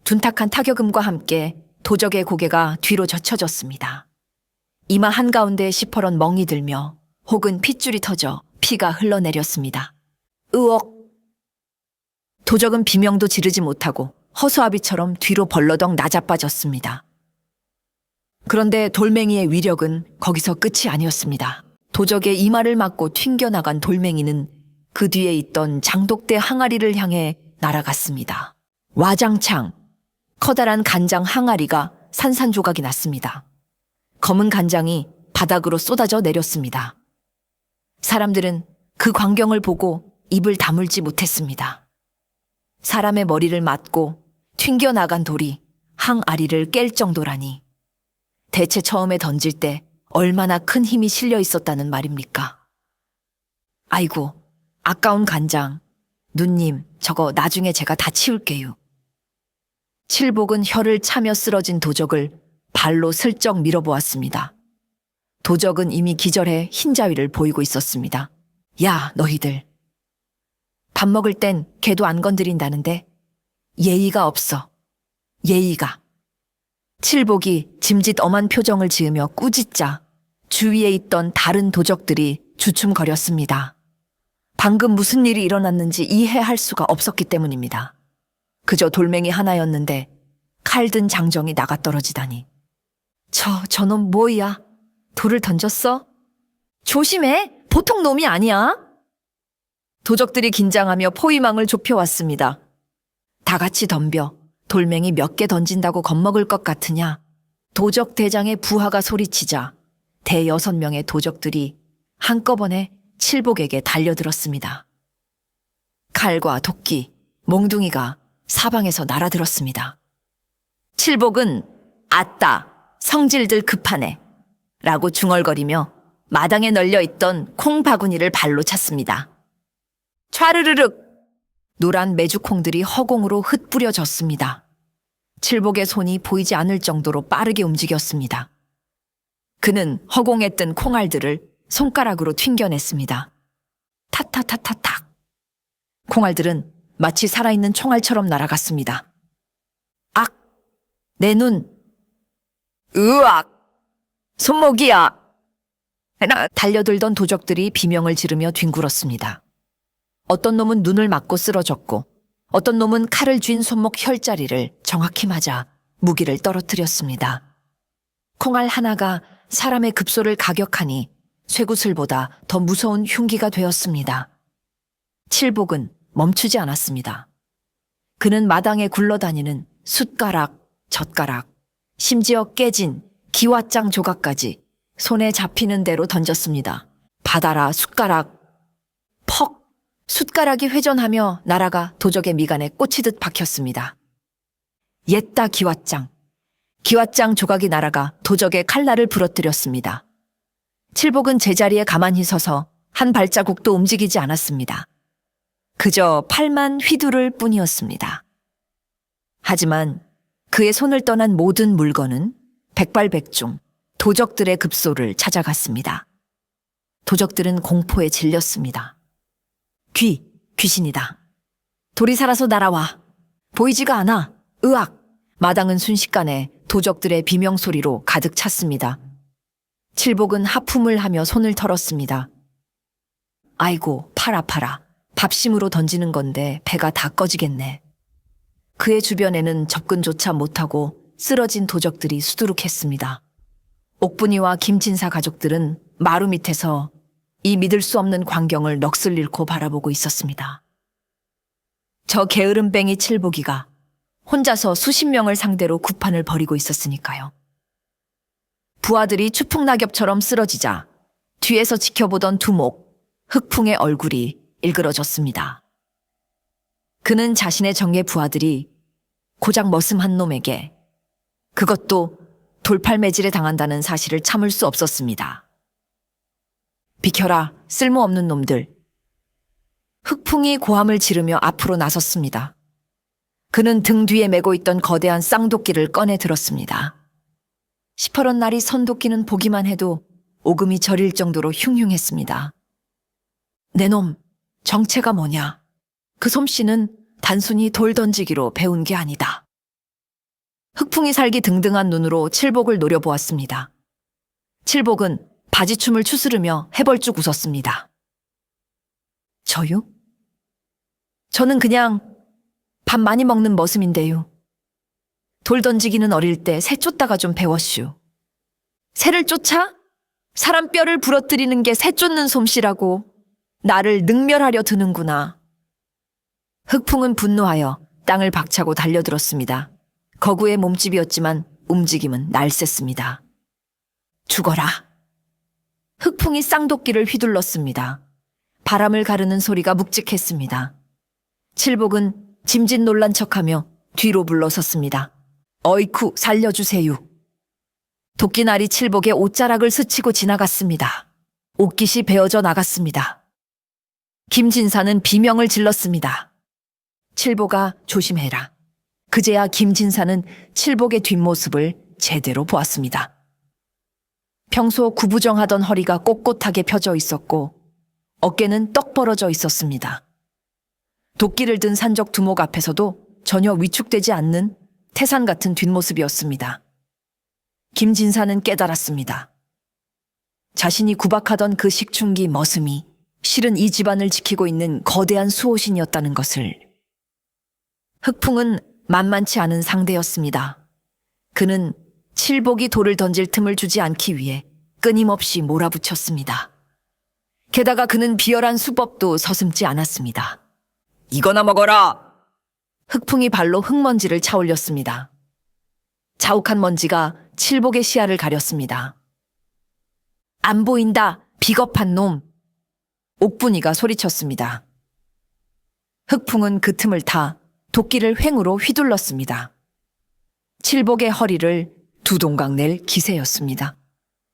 둔탁한 타격음과 함께 도적의 고개가 뒤로 젖혀졌습니다. 이마 한가운데에 시퍼런 멍이 들며 혹은 핏줄이 터져 피가 흘러내렸습니다. 으억! 도적은 비명도 지르지 못하고 허수아비처럼 뒤로 벌러덩 낮아빠졌습니다. 그런데 돌멩이의 위력은 거기서 끝이 아니었습니다. 도적의 이마를 맞고 튕겨나간 돌멩이는 그 뒤에 있던 장독대 항아리를 향해 날아갔습니다. 와장창 커다란 간장 항아리가 산산조각이 났습니다. 검은 간장이 바닥으로 쏟아져 내렸습니다. 사람들은 그 광경을 보고 입을 다물지 못했습니다. 사람의 머리를 맞고 튕겨나간 돌이 항아리를 깰 정도라니. 대체 처음에 던질 때 얼마나 큰 힘이 실려 있었다는 말입니까? 아이고, 아까운 간장. 누님, 저거 나중에 제가 다 치울게요. 칠복은 혀를 차며 쓰러진 도적을 발로 슬쩍 밀어보았습니다. 도적은 이미 기절해 흰자위를 보이고 있었습니다. 야, 너희들. 밥 먹을 땐 걔도 안 건드린다는데 예의가 없어. 예의가. 칠복이 짐짓 엄한 표정을 지으며 꾸짖자 주위에 있던 다른 도적들이 주춤거렸습니다. 방금 무슨 일이 일어났는지 이해할 수가 없었기 때문입니다. 그저 돌멩이 하나였는데 칼 든 장정이 나가떨어지다니. 저놈 뭐야? 돌을 던졌어? 조심해! 보통 놈이 아니야! 도적들이 긴장하며 포위망을 좁혀왔습니다. 다 같이 덤벼 돌멩이 몇 개 던진다고 겁먹을 것 같으냐? 도적 대장의 부하가 소리치자 대여섯 명의 도적들이 한꺼번에 칠복에게 달려들었습니다. 칼과 도끼, 몽둥이가 사방에서 날아들었습니다. 칠복은 아따, 성질들 급하네 라고 중얼거리며 마당에 널려있던 콩바구니를 발로 찼습니다. 촤르르륵! 노란 메주콩들이 허공으로 흩뿌려졌습니다. 칠복의 손이 보이지 않을 정도로 빠르게 움직였습니다. 그는 허공에 뜬 콩알들을 손가락으로 튕겨냈습니다. 타타타타탁. 콩알들은 마치 살아있는 총알처럼 날아갔습니다. 악! 내 눈! 으악! 손목이야! 달려들던 도적들이 비명을 지르며 뒹굴었습니다. 어떤 놈은 눈을 맞고 쓰러졌고 어떤 놈은 칼을 쥔 손목 혈자리를 정확히 맞아 무기를 떨어뜨렸습니다. 콩알 하나가 사람의 급소를 가격하니 쇠구슬보다 더 무서운 흉기가 되었습니다. 칠복은 멈추지 않았습니다. 그는 마당에 굴러다니는 숟가락, 젓가락, 심지어 깨진 기왓장 조각까지 손에 잡히는 대로 던졌습니다. 받아라 숟가락. 퍽! 숟가락이 회전하며 날아가 도적의 미간에 꽂히듯 박혔습니다. 옛다 기왓장. 기왓장 조각이 날아가 도적의 칼날을 부러뜨렸습니다. 칠복은 제자리에 가만히 서서 한 발자국도 움직이지 않았습니다. 그저 팔만 휘두를 뿐이었습니다. 하지만 그의 손을 떠난 모든 물건은 백발백중 도적들의 급소를 찾아갔습니다. 도적들은 공포에 질렸습니다. 귀신이다. 돌이 살아서 날아와. 보이지가 않아. 으악! 마당은 순식간에 도적들의 비명소리로 가득 찼습니다. 칠복은 하품을 하며 손을 털었습니다. 아이고, 팔 아파라. 밥심으로 던지는 건데 배가 다 꺼지겠네. 그의 주변에는 접근조차 못하고 쓰러진 도적들이 수두룩했습니다. 옥분이와 김진사 가족들은 마루 밑에서 이 믿을 수 없는 광경을 넋을 잃고 바라보고 있었습니다. 저 게으름뱅이 칠복이가 혼자서 수십 명을 상대로 구판을 벌이고 있었으니까요. 부하들이 추풍낙엽처럼 쓰러지자 뒤에서 지켜보던 두목, 흑풍의 얼굴이 일그러졌습니다. 그는 자신의 정예 부하들이 고작 머슴한 놈에게 그것도 돌팔매질에 당한다는 사실을 참을 수 없었습니다. 비켜라, 쓸모없는 놈들. 흑풍이 고함을 지르며 앞으로 나섰습니다. 그는 등 뒤에 메고 있던 거대한 쌍도끼를 꺼내 들었습니다. 시퍼런 날이 선도끼는 보기만 해도 오금이 저릴 정도로 흉흉했습니다. 내 놈, 정체가 뭐냐? 그 솜씨는 단순히 돌 던지기로 배운 게 아니다. 흑풍이 살기 등등한 눈으로 칠복을 노려보았습니다. 칠복은 바지춤을 추스르며 해벌쭉 웃었습니다. 저요? 저는 그냥 밥 많이 먹는 머슴인데요. 돌 던지기는 어릴 때 새 쫓다가 좀 배웠슈. 새를 쫓아? 사람 뼈를 부러뜨리는 게 새 쫓는 솜씨라고. 나를 능멸하려 드는구나. 흑풍은 분노하여 땅을 박차고 달려들었습니다. 거구의 몸집이었지만 움직임은 날쌔습니다. 죽어라. 흑풍이 쌍도끼를 휘둘렀습니다. 바람을 가르는 소리가 묵직했습니다. 칠복은 짐짓 놀란 척하며 뒤로 물러섰습니다. 어이쿠, 살려주세요. 도끼날이 칠복의 옷자락을 스치고 지나갔습니다. 옷깃이 베어져 나갔습니다. 김진사는 비명을 질렀습니다. 칠복아, 조심해라. 그제야 김진사는 칠복의 뒷모습을 제대로 보았습니다. 평소 구부정하던 허리가 꼿꼿하게 펴져 있었고 어깨는 떡 벌어져 있었습니다. 도끼를 든 산적 두목 앞에서도 전혀 위축되지 않는 태산 같은 뒷모습이었습니다. 김진사는 깨달았습니다. 자신이 구박하던 그 식충기 머슴이 실은 이 집안을 지키고 있는 거대한 수호신이었다는 것을. 흑풍은 만만치 않은 상대였습니다. 그는 칠복이 돌을 던질 틈을 주지 않기 위해 끊임없이 몰아붙였습니다. 게다가 그는 비열한 수법도 서슴지 않았습니다. 이거나 먹어라! 흑풍이 발로 흙먼지를 차올렸습니다. 자욱한 먼지가 칠복의 시야를 가렸습니다. 안 보인다, 비겁한 놈! 옥분이가 소리쳤습니다. 흑풍은 그 틈을 타 도끼를 횡으로 휘둘렀습니다. 칠복의 허리를 두 동강 낼 기세였습니다.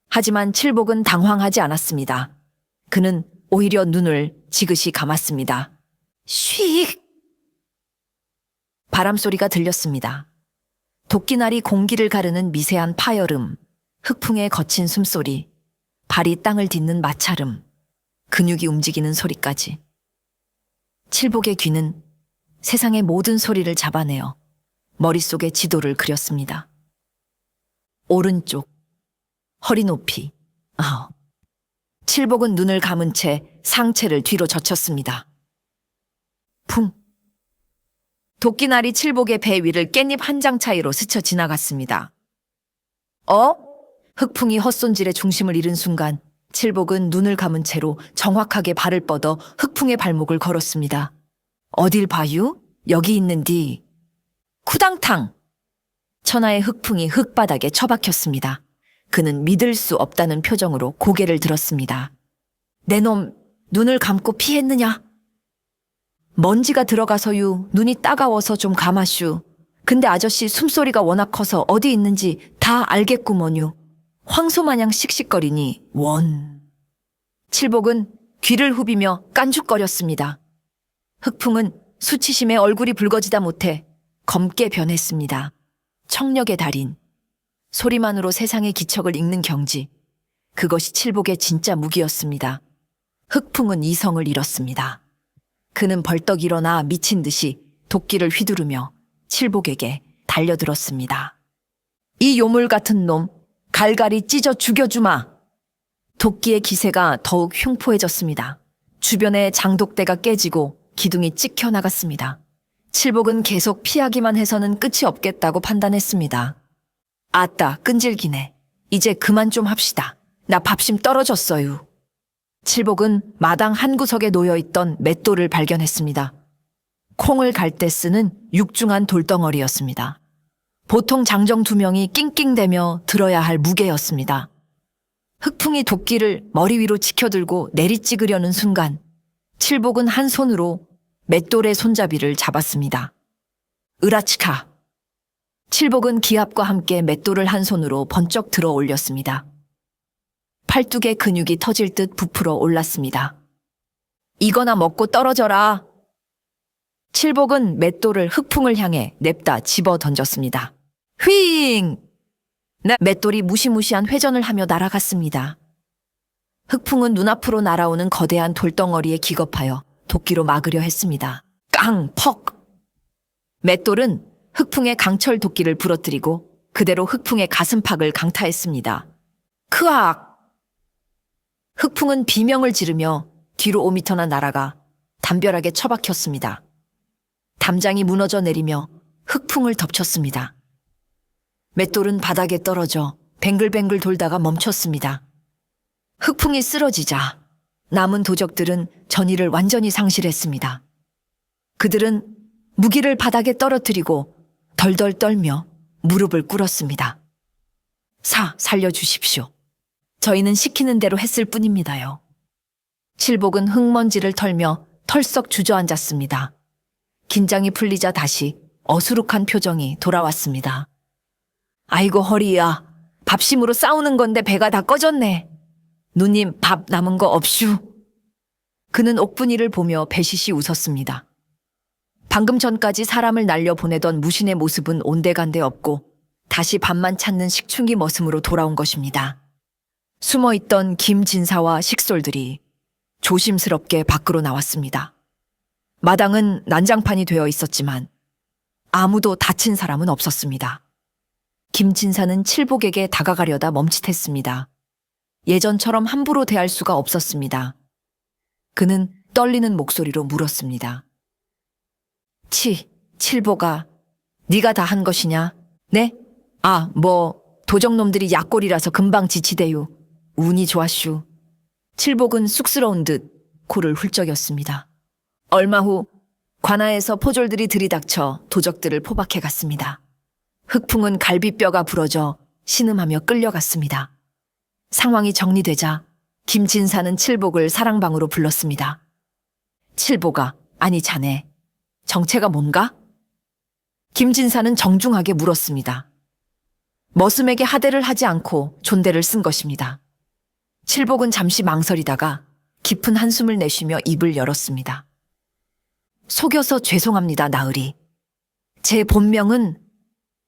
하지만 칠복은 당황하지 않았습니다. 그는 오히려 눈을 지그시 감았습니다. 쉭! 바람소리가 들렸습니다. 도끼날이 공기를 가르는 미세한 파열음, 흑풍의 거친 숨소리, 발이 땅을 딛는 마찰음, 근육이 움직이는 소리까지. 칠복의 귀는 세상의 모든 소리를 잡아내어 머릿속에 지도를 그렸습니다. 오른쪽, 허리 높이. 칠복은 눈을 감은 채 상체를 뒤로 젖혔습니다. 쿵! 도끼날이 칠복의 배 위를 깻잎 한 장 차이로 스쳐 지나갔습니다. 흑풍이 헛손질의 중심을 잃은 순간 칠복은 눈을 감은 채로 정확하게 발을 뻗어 흑풍의 발목을 걸었습니다. 어딜 봐유? 여기 있는디. 쿠당탕! 천하의 흑풍이 흙바닥에 처박혔습니다. 그는 믿을 수 없다는 표정으로 고개를 들었습니다. 내 놈, 눈을 감고 피했느냐? 먼지가 들어가서유, 눈이 따가워서 좀 감았슈. 근데 아저씨 숨소리가 워낙 커서 어디 있는지 다 알겠구먼유. 황소마냥 씩씩거리니 원. 칠복은 귀를 후비며 깐죽거렸습니다. 흑풍은 수치심에 얼굴이 붉어지다 못해 검게 변했습니다. 청력의 달인. 소리만으로 세상의 기척을 읽는 경지. 그것이 칠복의 진짜 무기였습니다. 흑풍은 이성을 잃었습니다. 그는 벌떡 일어나 미친 듯이 도끼를 휘두르며 칠복에게 달려들었습니다. 이 요물 같은 놈, 갈갈이 찢어 죽여주마! 도끼의 기세가 더욱 흉포해졌습니다. 주변에 장독대가 깨지고 기둥이 찍혀 나갔습니다. 칠복은 계속 피하기만 해서는 끝이 없겠다고 판단했습니다. 아따, 끈질기네. 이제 그만 좀 합시다. 나 밥심 떨어졌어요. 칠복은 마당 한 구석에 놓여있던 맷돌을 발견했습니다. 콩을 갈 때 쓰는 육중한 돌덩어리였습니다. 보통 장정 2명이 낑낑대며 들어야 할 무게였습니다. 흑풍이 도끼를 머리 위로 치켜들고 내리찍으려는 순간 칠복은 한 손으로 맷돌의 손잡이를 잡았습니다. 으라치카! 칠복은 기압과 함께 맷돌을 한 손으로 번쩍 들어 올렸습니다. 팔뚝의 근육이 터질 듯 부풀어 올랐습니다. 이거나 먹고 떨어져라! 칠복은 맷돌을 흑풍을 향해 냅다 집어 던졌습니다. 휘잉! 맷돌이 무시무시한 회전을 하며 날아갔습니다. 흑풍은 눈앞으로 날아오는 거대한 돌덩어리에 기겁하여 도끼로 막으려 했습니다. 깡! 퍽! 맷돌은 흑풍의 강철 도끼를 부러뜨리고 그대로 흑풍의 가슴팍을 강타했습니다. 크악! 흑풍은 비명을 지르며 뒤로 5미터나 날아가 담벼락에 처박혔습니다. 담장이 무너져 내리며 흑풍을 덮쳤습니다. 맷돌은 바닥에 떨어져 뱅글뱅글 돌다가 멈췄습니다. 흑풍이 쓰러지자 남은 도적들은 전의를 완전히 상실했습니다. 그들은 무기를 바닥에 떨어뜨리고 덜덜 떨며 무릎을 꿇었습니다. 살려주십시오. 저희는 시키는 대로 했을 뿐입니다요. 칠복은 흙먼지를 털며 털썩 주저앉았습니다. 긴장이 풀리자 다시 어수룩한 표정이 돌아왔습니다. 아이고 허리야. 밥심으로 싸우는 건데 배가 다 꺼졌네. 누님 밥 남은 거 없슈. 그는 옥분이를 보며 배시시 웃었습니다. 방금 전까지 사람을 날려보내던 무신의 모습은 온데간데 없고 다시 밥만 찾는 식충이 머슴으로 돌아온 것입니다. 숨어있던 김진사와 식솔들이 조심스럽게 밖으로 나왔습니다. 마당은 난장판이 되어 있었지만 아무도 다친 사람은 없었습니다. 김진사는 칠복에게 다가가려다 멈칫했습니다. 예전처럼 함부로 대할 수가 없었습니다. 그는 떨리는 목소리로 물었습니다. 칠복아, 네가 다 한 것이냐? 네? 도적놈들이 약골이라서 금방 지치대요. 운이 좋았슈. 칠복은 쑥스러운 듯 코를 훌쩍였습니다. 얼마 후 관아에서 포졸들이 들이닥쳐 도적들을 포박해 갔습니다. 흑풍은 갈비뼈가 부러져 신음하며 끌려갔습니다. 상황이 정리되자 김진사는 칠복을 사랑방으로 불렀습니다. 칠복아, 아니 자네, 정체가 뭔가? 김진사는 정중하게 물었습니다. 머슴에게 하대를 하지 않고 존대를 쓴 것입니다. 칠복은 잠시 망설이다가 깊은 한숨을 내쉬며 입을 열었습니다. 속여서 죄송합니다, 나으리. 제 본명은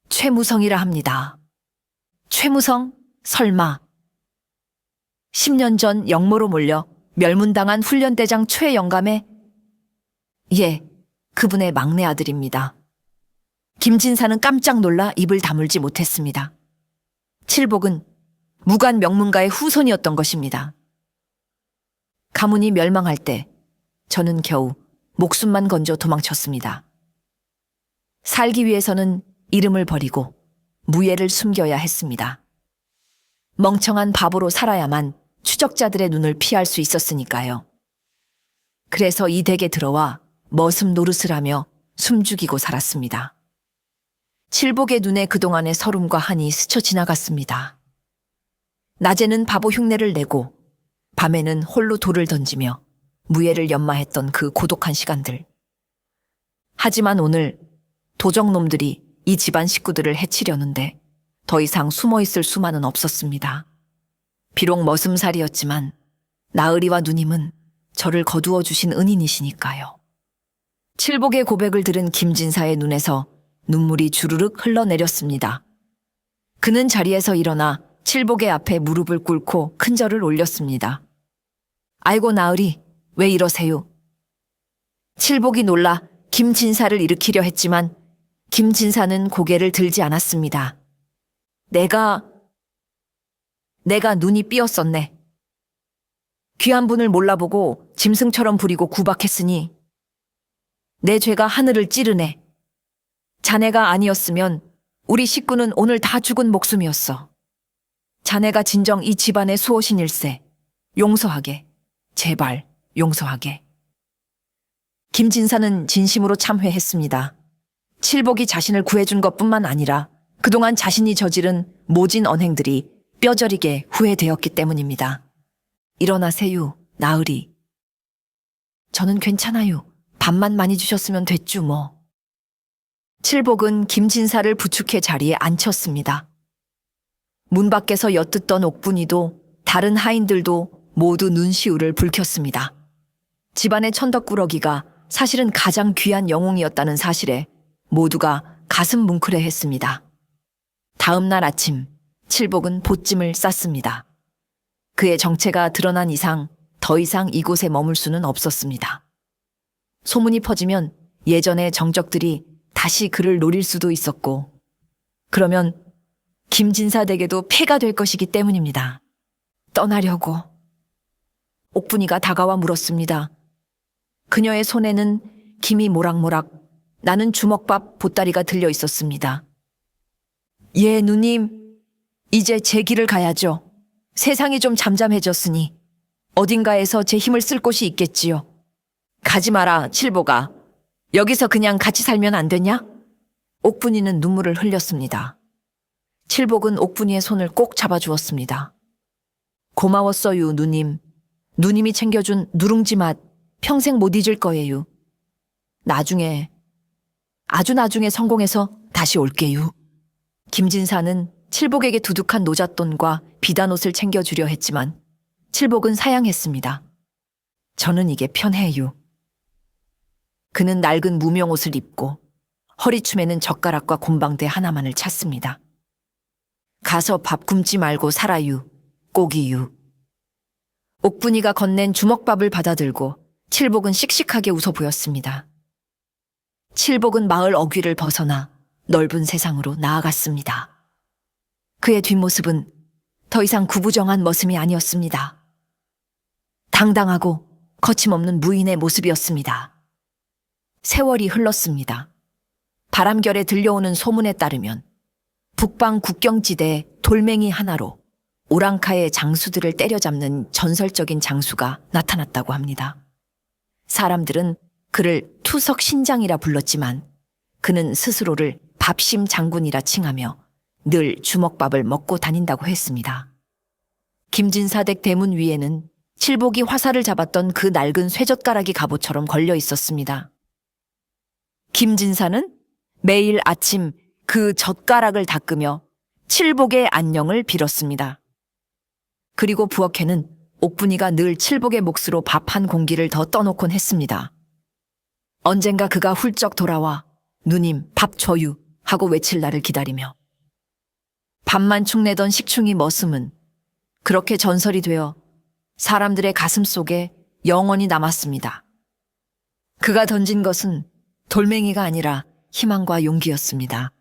최무성이라 합니다. 최무성? 설마. 10년 전 영모로 몰려 멸문당한 훈련대장 최영감의 예, 그분의 막내 아들입니다. 김진사는 깜짝 놀라 입을 다물지 못했습니다. 칠복은 무관 명문가의 후손이었던 것입니다. 가문이 멸망할 때 저는 겨우 목숨만 건져 도망쳤습니다. 살기 위해서는 이름을 버리고 무예를 숨겨야 했습니다. 멍청한 바보로 살아야만 추적자들의 눈을 피할 수 있었으니까요. 그래서 이 댁에 들어와 머슴 노릇을 하며 숨죽이고 살았습니다. 칠복의 눈에 그동안의 서름과 한이 스쳐 지나갔습니다. 낮에는 바보 흉내를 내고 밤에는 홀로 돌을 던지며 무예를 연마했던 그 고독한 시간들. 하지만 오늘 도적놈들이 이 집안 식구들을 해치려는데 더 이상 숨어있을 수만은 없었습니다. 비록 머슴살이였지만 나으리와 누님은 저를 거두어 주신 은인이시니까요. 칠복의 고백을 들은 김진사의 눈에서 눈물이 주르륵 흘러내렸습니다. 그는 자리에서 일어나 칠복의 앞에 무릎을 꿇고 큰절을 올렸습니다. 아이고 나으리, 왜 이러세요? 칠복이 놀라 김진사를 일으키려 했지만 김진사는 고개를 들지 않았습니다. 내가 눈이 삐었었네. 귀한 분을 몰라보고 짐승처럼 부리고 구박했으니 내 죄가 하늘을 찌르네. 자네가 아니었으면 우리 식구는 오늘 다 죽은 목숨이었어. 자네가 진정 이 집안의 수호신일세. 용서하게. 제발 용서하게. 김진사는 진심으로 참회했습니다. 칠복이 자신을 구해준 것뿐만 아니라 그동안 자신이 저지른 모진 언행들이 뼈저리게 후회되었기 때문입니다. 일어나세요, 나으리. 저는 괜찮아요. 밥만 많이 주셨으면 됐죠, 뭐. 칠복은 김진사를 부축해 자리에 앉혔습니다. 문 밖에서 엿듣던 옥분이도 다른 하인들도 모두 눈시울을 붉혔습니다. 집안의 천덕꾸러기가 사실은 가장 귀한 영웅이었다는 사실에 모두가 가슴 뭉클해했습니다. 다음 날 아침, 칠복은 보찜을 쌌습니다. 그의 정체가 드러난 이상 더 이상 이곳에 머물 수는 없었습니다. 소문이 퍼지면 예전의 정적들이 다시 그를 노릴 수도 있었고, 그러면 김진사 댁에도 폐가 될 것이기 때문입니다. 떠나려고. 옥분이가 다가와 물었습니다. 그녀의 손에는 김이 모락모락 나는 주먹밥 보따리가 들려 있었습니다. 예, 누님. 이제 제 길을 가야죠. 세상이 좀 잠잠해졌으니 어딘가에서 제 힘을 쓸 곳이 있겠지요. 가지 마라, 칠보가. 여기서 그냥 같이 살면 안 되냐? 옥분이는 눈물을 흘렸습니다. 칠복은 옥분이의 손을 꼭 잡아주었습니다. 고마웠어요, 누님. 누님이 챙겨준 누룽지 맛 평생 못 잊을 거예요. 나중에, 아주 나중에 성공해서 다시 올게요. 김진사는 칠복에게 두둑한 노잣돈과 비단 옷을 챙겨주려 했지만 칠복은 사양했습니다. 저는 이게 편해요. 그는 낡은 무명 옷을 입고 허리춤에는 젓가락과 곰방대 하나만을 찼습니다. 가서 밥 굶지 말고 살아유, 꼭이유. 옥분이가 건넨 주먹밥을 받아들고 칠복은 씩씩하게 웃어 보였습니다. 칠복은 마을 어귀를 벗어나 넓은 세상으로 나아갔습니다. 그의 뒷모습은 더 이상 구부정한 머슴이 아니었습니다. 당당하고 거침없는 무인의 모습이었습니다. 세월이 흘렀습니다. 바람결에 들려오는 소문에 따르면 북방 국경지대에 돌멩이 하나로 오랑카의 장수들을 때려잡는 전설적인 장수가 나타났다고 합니다. 사람들은 그를 투석 신장이라 불렀지만 그는 스스로를 밥심 장군이라 칭하며 늘 주먹밥을 먹고 다닌다고 했습니다. 김진사댁 대문 위에는 칠복이 화살을 잡았던 그 낡은 쇠젓가락이 갑옷처럼 걸려 있었습니다. 김진사는 매일 아침 그 젓가락을 닦으며 칠복의 안녕을 빌었습니다. 그리고 부엌에는 옥분이가 늘 칠복의 몫으로 밥 한 공기를 더 떠놓곤 했습니다. 언젠가 그가 훌쩍 돌아와 누님 밥 줘유 하고 외칠 날을 기다리며 밥만 축내던 식충이 머슴은 그렇게 전설이 되어 사람들의 가슴 속에 영원히 남았습니다. 그가 던진 것은 돌멩이가 아니라 희망과 용기였습니다.